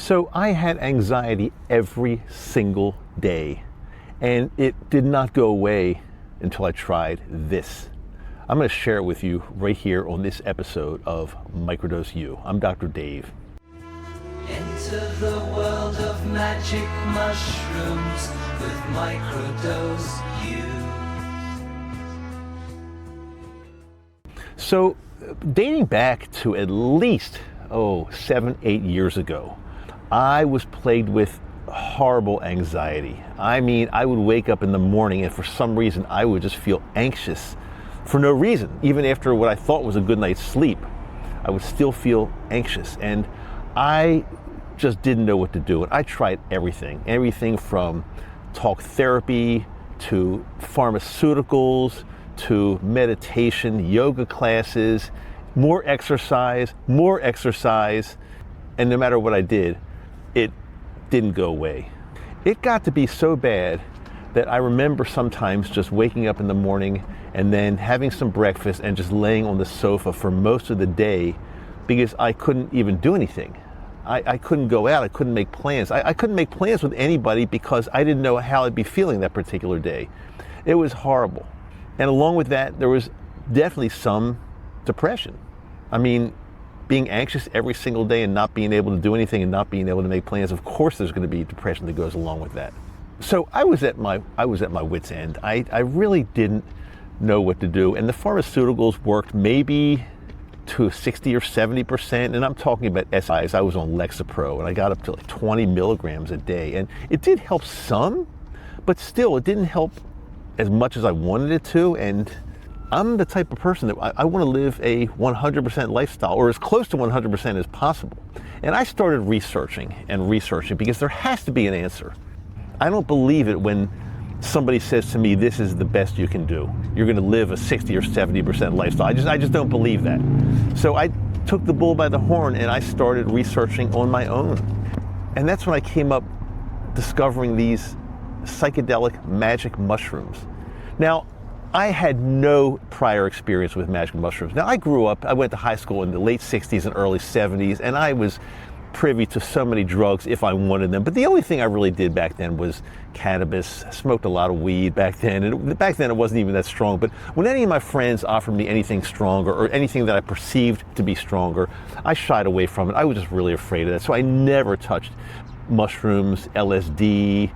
So I had anxiety every single day, and it did not go away until I tried this. I'm going to share it with you right here on this episode of Microdose U. I'm Dr. Dave. Enter the world of magic mushrooms with Microdose U. So, dating back to at least, 7-8 years ago, I was plagued with horrible anxiety. I mean, I would wake up in the morning and for some reason I would just feel anxious for no reason. Even after what I thought was a good night's sleep, I would still feel anxious. And I just didn't know what to do. And I tried everything from talk therapy to pharmaceuticals to meditation, yoga classes, more exercise. And no matter what I did, it didn't go away. It got to be so bad that I remember sometimes just waking up in the morning and then having some breakfast and just laying on the sofa for most of the day because I couldn't even do anything. I couldn't go out, I couldn't make plans. I couldn't make plans with anybody because I didn't know how I'd be feeling that particular day. It was horrible. And along with that, there was definitely some depression. I mean, being anxious every single day and not being able to do anything and not being able to make plans, of course there's going to be depression that goes along with that. So I was at my wit's end. I really didn't know what to do. And the pharmaceuticals worked maybe to 60 or 70%. And I'm talking about SIs. I was on Lexapro and I got up to like 20 milligrams a day. And it did help some, but still it didn't help as much as I wanted it to. And I'm the type of person that I want to live a 100% lifestyle, or as close to 100% as possible. And I started researching because there has to be an answer. I don't believe it when somebody says to me, this is the best you can do. You're going to live a 60 or 70% lifestyle. I just don't believe that. So I took the bull by the horn and I started researching on my own. And that's when I came up discovering these psychedelic magic mushrooms. Now, I had no prior experience with magic mushrooms. Now, I went to high school in the late 60s and early 70s, and I was privy to so many drugs if I wanted them. But the only thing I really did back then was cannabis. I smoked a lot of weed back then. And back then it wasn't even that strong. But when any of my friends offered me anything stronger or anything that I perceived to be stronger, I shied away from it. I was just really afraid of that. So I never touched mushrooms, LSD,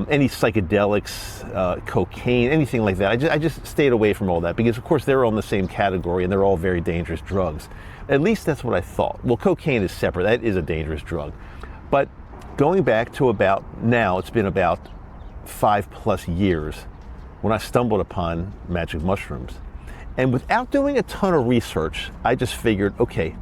any psychedelics, cocaine, anything like that. I just stayed away from all that because, of course, they're all in the same category and they're all very dangerous drugs. At least that's what I thought. Well, cocaine is separate. That is a dangerous drug. But going back to about now, it's been about 5+ years when I stumbled upon magic mushrooms. And without doing a ton of research, I just figured, okay,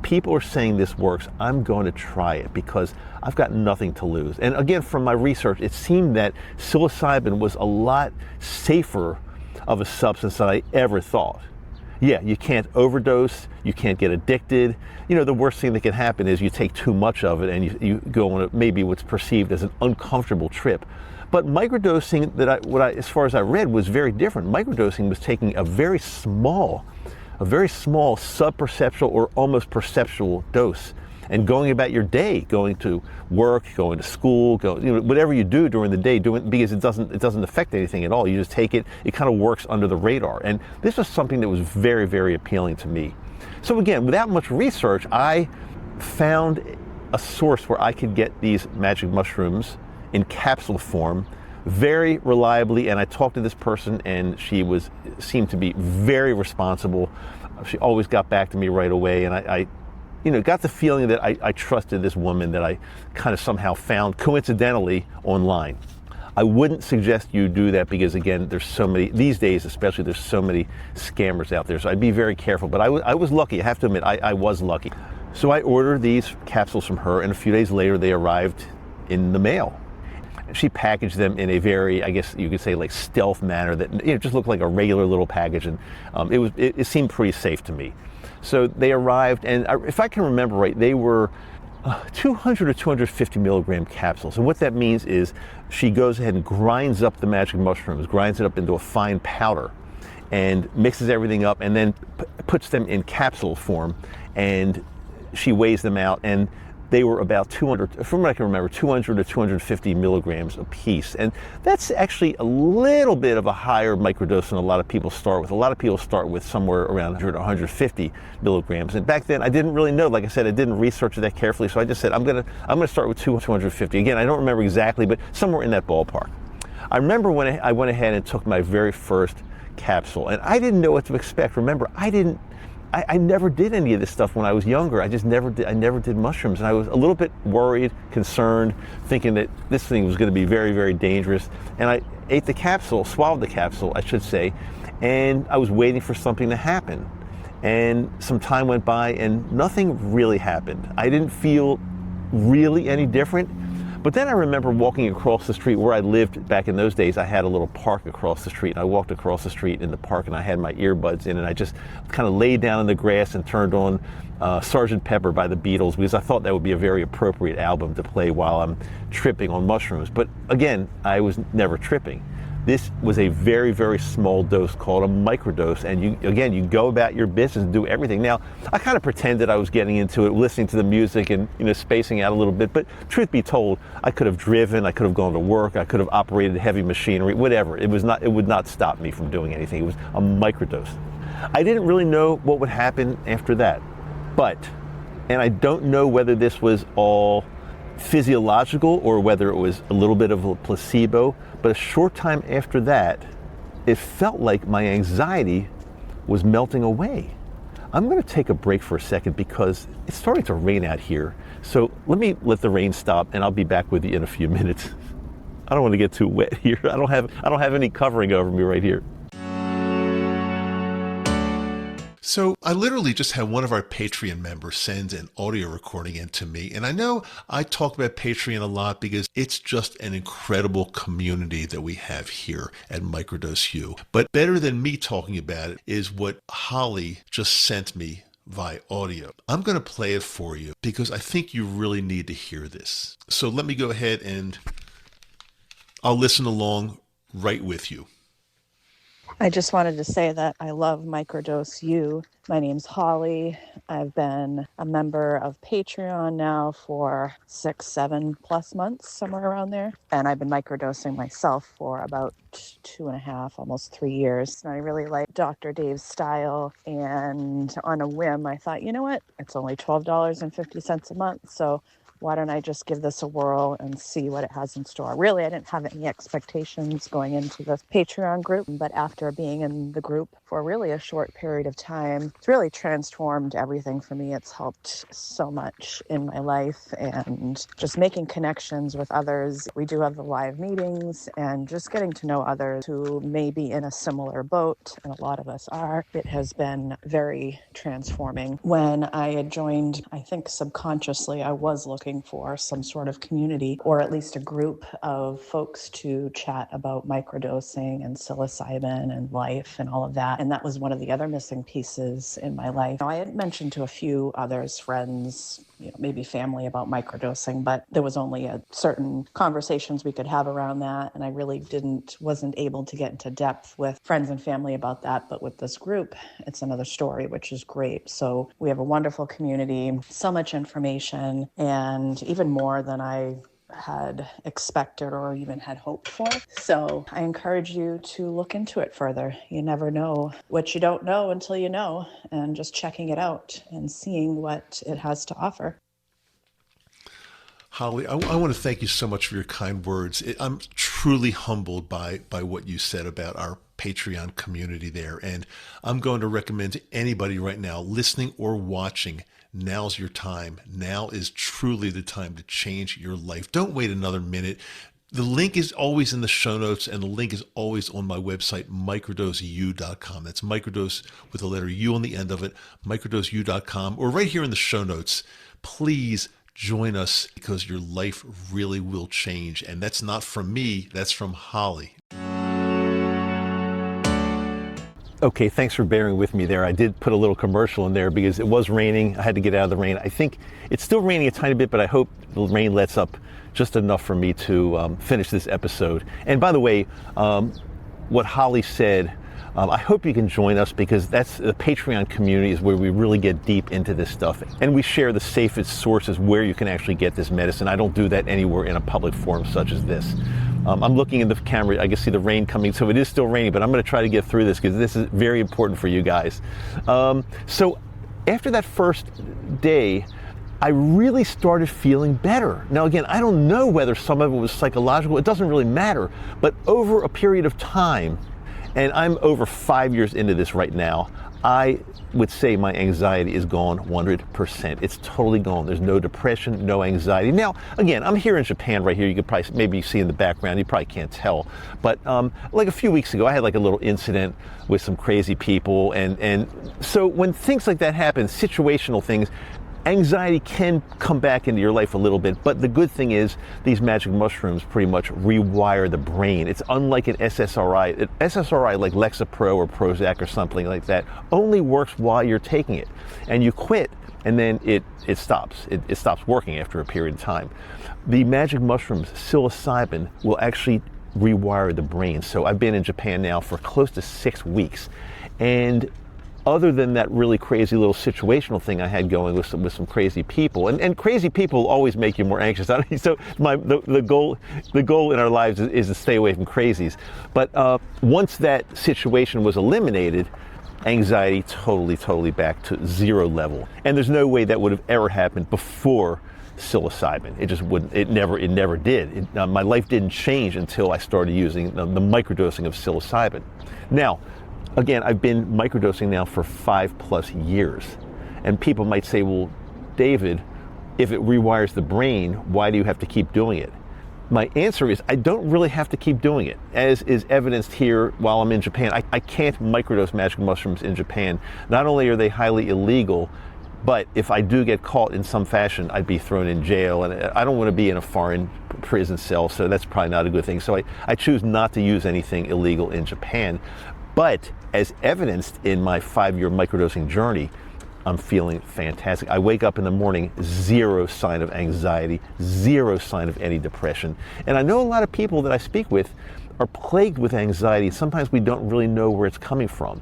people are saying this works. I'm going to try it because I've got nothing to lose. And again, from my research, it seemed that psilocybin was a lot safer of a substance than I ever thought. Yeah, you can't overdose, you can't get addicted. You know, the worst thing that can happen is you take too much of it and you go on maybe what's perceived as an uncomfortable trip. But microdosing, as far as I read, was very different. Microdosing was taking a very small sub-perceptual or almost perceptual dose and going about your day, going to work, going to school, whatever you do during the day, because it doesn't affect anything at all. You just take it, it kind of works under the radar. And this was something that was very, very appealing to me. So again, without much research, I found a source where I could get these magic mushrooms in capsule form very reliably, and I talked to this person and she seemed to be very responsible. She always got back to me right away, and I got the feeling that I trusted this woman that I kind of somehow found coincidentally online. I wouldn't suggest you do that because, again, there's so many, these days especially, there's so many scammers out there, so I'd be very careful. But I was lucky, I have to admit, I was lucky. So I ordered these capsules from her, and a few days later they arrived in the mail. She packaged them in a very, I guess you could say, like stealth manner that just looked like a regular little package, and it seemed pretty safe to me. So they arrived, and if I can remember right, they were 200 or 250 milligram capsules. And what that means is she goes ahead and grinds up the magic mushrooms, grinds it up into a fine powder, and mixes everything up, and then puts them in capsule form, and she weighs them out. And they were about 200, from what I can remember, 200 to 250 milligrams a piece. And that's actually a little bit of a higher microdose than a lot of people start with. A lot of people start with somewhere around 100 or 150 milligrams. And back then I didn't really know, like I said, I didn't research it that carefully. So I just said, I'm gonna start with 250. Again, I don't remember exactly, but somewhere in that ballpark. I remember when I went ahead and took my very first capsule, and I didn't know what to expect. Remember, I never did any of this stuff when I was younger. I never did mushrooms, and I was a little bit worried, concerned, thinking that this thing was going to be very, very dangerous. And I ate the capsule, swallowed the capsule, I should say, and I was waiting for something to happen. And some time went by, and nothing really happened. I didn't feel really any different. But then I remember walking across the street where I lived back in those days. I had a little park across the street, and I walked across the street in the park, and I had my earbuds in, and I just kind of laid down in the grass and turned on Sgt. Pepper by the Beatles, because I thought that would be a very appropriate album to play while I'm tripping on mushrooms. But again, I was never tripping. This was a very, very small dose called a microdose, and you go about your business and do everything. Now, I kind of pretended I was getting into it, listening to the music and spacing out a little bit, but truth be told, I could have driven, I could have gone to work, I could have operated heavy machinery, whatever. It would not stop me from doing anything. It was a microdose. I didn't really know what would happen after that, and I don't know whether this was all physiological or whether it was a little bit of a placebo, but a short time after that, it felt like my anxiety was melting away. I'm going to take a break for a second because it's starting to rain out here. So let the rain stop, and I'll be back with you in a few minutes. I don't want to get too wet here. I don't have any covering over me right here. So I literally just had one of our Patreon members send an audio recording in to me. And I know I talk about Patreon a lot because it's just an incredible community that we have here at Microdose U. But better than me talking about it is what Holly just sent me via audio. I'm going to play it for you because I think you really need to hear this. So let me go ahead and I'll listen along right with you. I just wanted to say that I love Microdose U. My name's Holly. I've been a member of Patreon now for 6-7+ months, somewhere around there. And I've been microdosing myself for about 2.5, almost 3 years. And I really like Dr. Dave's style. And on a whim, I thought, you know what? It's only $12.50 a month. So why don't I just give this a whirl and see what it has in store? Really, I didn't have any expectations going into the Patreon group, but after being in the group for really a short period of time, it's really transformed everything for me. It's helped so much in my life and just making connections with others. We do have the live meetings and just getting to know others who may be in a similar boat, and a lot of us are. It has been very transforming. When I had joined, I think subconsciously, I was looking for some sort of community or at least a group of folks to chat about microdosing and psilocybin and life and all of that. And that was one of the other missing pieces in my life. Now, I had mentioned to a few others, friends, maybe family about microdosing, but there was only a certain conversations we could have around that. And I really wasn't able to get into depth with friends and family about that. But with this group, it's another story, which is great. So we have a wonderful community, so much information, and even more than I had expected or even had hoped for. So I encourage you to look into it further. You never know what you don't know until you know, and just checking it out and seeing what it has to offer. Holly, I want to thank you so much for your kind words. I'm truly humbled by what you said about our Patreon community there. And I'm going to recommend to anybody right now, listening or watching, now's your time. Now is truly the time to change your life. Don't wait another minute. The link is always in the show notes, and the link is always on my website, microdoseu.com. That's microdose with the letter U on the end of it, microdoseu.com, or right here in the show notes. Please join us because your life really will change. And that's not from me, that's from Holly. Okay, thanks for bearing with me there. I did put a little commercial in there because it was raining. I had to get out of the rain. I think it's still raining a tiny bit, but I hope the rain lets up just enough for me to finish this episode. And by the way, what Holly said I hope you can join us, because that's the Patreon community is where we really get deep into this stuff. And we share the safest sources where you can actually get this medicine. I don't do that anywhere in a public forum such as this. I'm looking in the camera, I can see the rain coming, so it is still raining, but I'm going to try to get through this because this is very important for you guys. So after that first day, I really started feeling better. Now again, I don't know whether some of it was psychological, it doesn't really matter, but over a period of time, and I'm over 5 years into this right now, I would say my anxiety is gone 100%. It's totally gone. There's no depression, no anxiety. Now, again, I'm here in Japan right here. You could probably maybe see in the background, you probably can't tell. But like a few weeks ago, I had like a little incident with some crazy people. And so when things like that happen, situational things, anxiety can come back into your life a little bit, but the good thing is these magic mushrooms pretty much rewire the brain. It's unlike an SSRI. SSRI, like Lexapro or Prozac or something like that, only works while you're taking it. And you quit, and then it stops. It stops working after a period of time. The magic mushrooms, psilocybin, will actually rewire the brain. So I've been in Japan now for close to 6 weeks. And other than that really crazy little situational thing I had going with some crazy people, and crazy people always make you more anxious. So the goal in our lives is to stay away from crazies. But once that situation was eliminated, anxiety totally back to zero level. And there's no way that would have ever happened before psilocybin. It just wouldn't. It never did. My life didn't change until I started using the microdosing of psilocybin. Now, again, I've been microdosing now for 5+ years. And people might say, well, David, if it rewires the brain, why do you have to keep doing it? My answer is, I don't really have to keep doing it. As is evidenced here while I'm in Japan, I can't microdose magic mushrooms in Japan. Not only are they highly illegal, but if I do get caught in some fashion, I'd be thrown in jail, and I don't want to be in a foreign prison cell, so that's probably not a good thing. So I choose not to use anything illegal in Japan. But as evidenced in my 5-year microdosing journey, I'm feeling fantastic. I wake up in the morning, zero sign of anxiety, zero sign of any depression. And I know a lot of people that I speak with are plagued with anxiety. Sometimes we don't really know where it's coming from.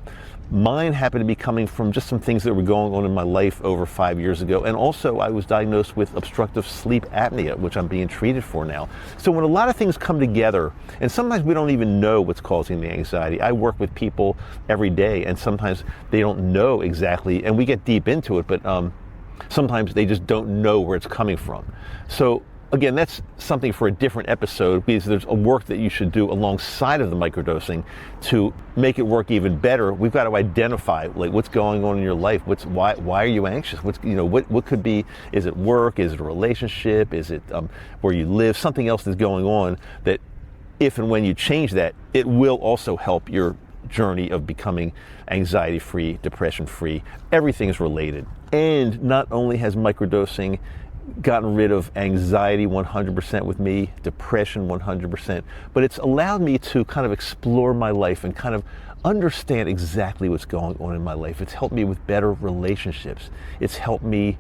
Mine happened to be coming from just some things that were going on in my life over 5 years ago. And also I was diagnosed with obstructive sleep apnea, which I'm being treated for now. So when a lot of things come together, and sometimes we don't even know what's causing the anxiety. I work with people every day, and sometimes they don't know exactly, and we get deep into it, but sometimes they just don't know where it's coming from. So again, that's something for a different episode, because there's a work that you should do alongside of the microdosing to make it work even better. We've got to identify like what's going on in your life. Why are you anxious? What could be? Is it work? Is it a relationship? Is it where you live? Something else that's going on that, if and when you change that, it will also help your journey of becoming anxiety-free, depression-free. Everything is related. And not only has microdosing gotten rid of anxiety 100% with me, depression 100%, but it's allowed me to kind of explore my life and kind of understand exactly what's going on in my life. It's helped me with better relationships. It's helped me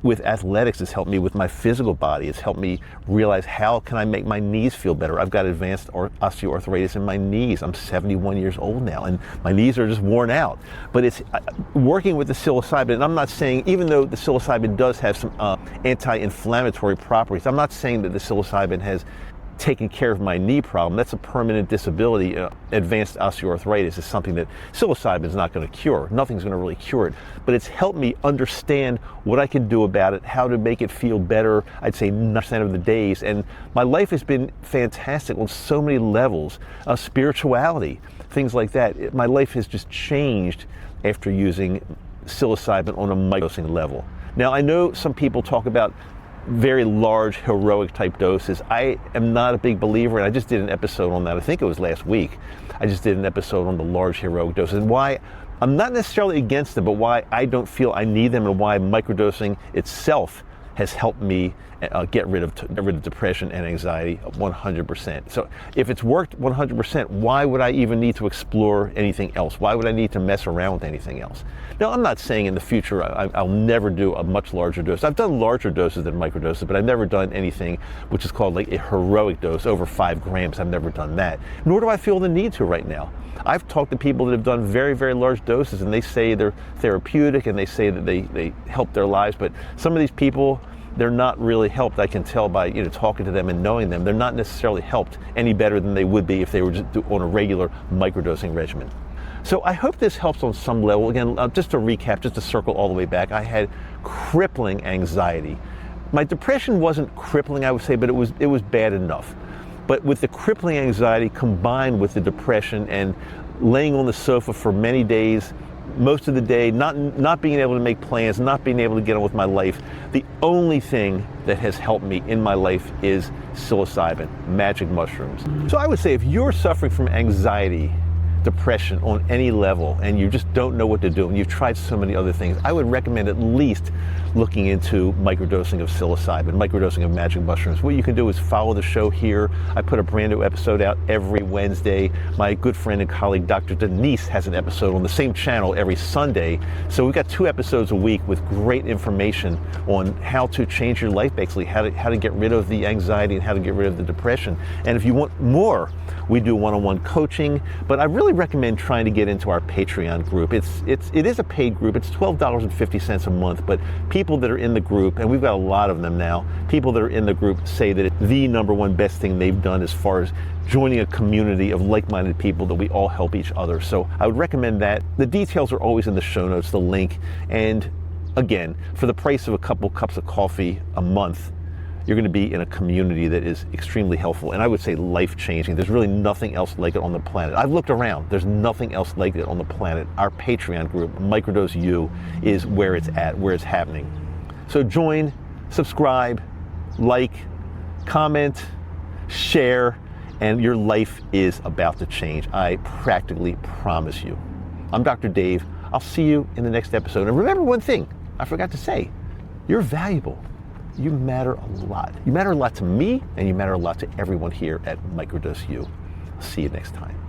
with athletics. It's helped me with my physical body. It's helped me realize, how can I make my knees feel better? I've got advanced osteoarthritis in my knees. I'm 71 years old now, and my knees are just worn out. But it's working with the psilocybin, and I'm not saying, even though the psilocybin does have some anti-inflammatory properties, I'm not saying that the psilocybin has taking care of my knee problem. That's a permanent disability. Advanced osteoarthritis is something that psilocybin is not going to cure. Nothing's going to really cure it, but it's helped me understand what I can do about it, how to make it feel better, I'd say 90% of the days. And my life has been fantastic on so many levels. Spirituality, things like that. My life has just changed after using psilocybin on a microdosing level. Now, I know some people talk about very large heroic type doses. I am not a big believer, and I just did an episode on that. I think it was last week. I just did an episode on the large heroic doses, and why I'm not necessarily against them, but why I don't feel I need them, and why microdosing itself has helped me get rid of depression and anxiety 100%. So if it's worked 100%, why would I even need to explore anything else? Why would I need to mess around with anything else? Now, I'm not saying in the future I'll never do a much larger dose. I've done larger doses than microdoses, but I've never done anything which is called like a heroic dose, over 5 grams. I've never done that, nor do I feel the need to right now. I've talked to people that have done very, very large doses, and they say they're therapeutic, and they say that they help their lives, but some of these people, they're not really helped. I can tell by talking to them and knowing them. They're not necessarily helped any better than they would be if they were just on a regular microdosing regimen. So I hope this helps on some level. Again, just to recap, just to circle all the way back, I had crippling anxiety. My depression wasn't crippling, I would say, but it was bad enough. But with the crippling anxiety combined with the depression and laying on the sofa for many days, most of the day, not being able to make plans, not being able to get on with my life, the only thing that has helped me in my life is psilocybin, magic mushrooms. So I would say if you're suffering from anxiety, depression on any level, and you just don't know what to do, and you've tried so many other things, I would recommend at least looking into microdosing of psilocybin, microdosing of magic mushrooms. What you can do is follow the show here. I put a brand new episode out every Wednesday. My good friend and colleague, Dr. Denise, has an episode on the same channel every Sunday. So we've got 2 episodes a week with great information on how to change your life, basically, how to get rid of the anxiety and how to get rid of the depression. And if you want more, we do one-on-one coaching, but I really recommend trying to get into our Patreon group. It is a paid group. It's $12.50 a month, but people that are in the group, and we've got a lot of them now, people that are in the group say that it's the #1 best thing they've done as far as joining a community of like-minded people that we all help each other. So I would recommend that. The details are always in the show notes, the link. And again, for the price of a couple cups of coffee a month, you're going to be in a community that is extremely helpful, and I would say life-changing. There's really nothing else like it on the planet. I've looked around. There's nothing else like it on the planet. Our Patreon group, Microdose U, is where it's at, where it's happening. So join, subscribe, like, comment, share, and your life is about to change. I practically promise you. I'm Dr. Dave. I'll see you in the next episode. And remember one thing I forgot to say. You're valuable. You matter a lot. You matter a lot to me, and you matter a lot to everyone here at Microdose U. I'll see you next time.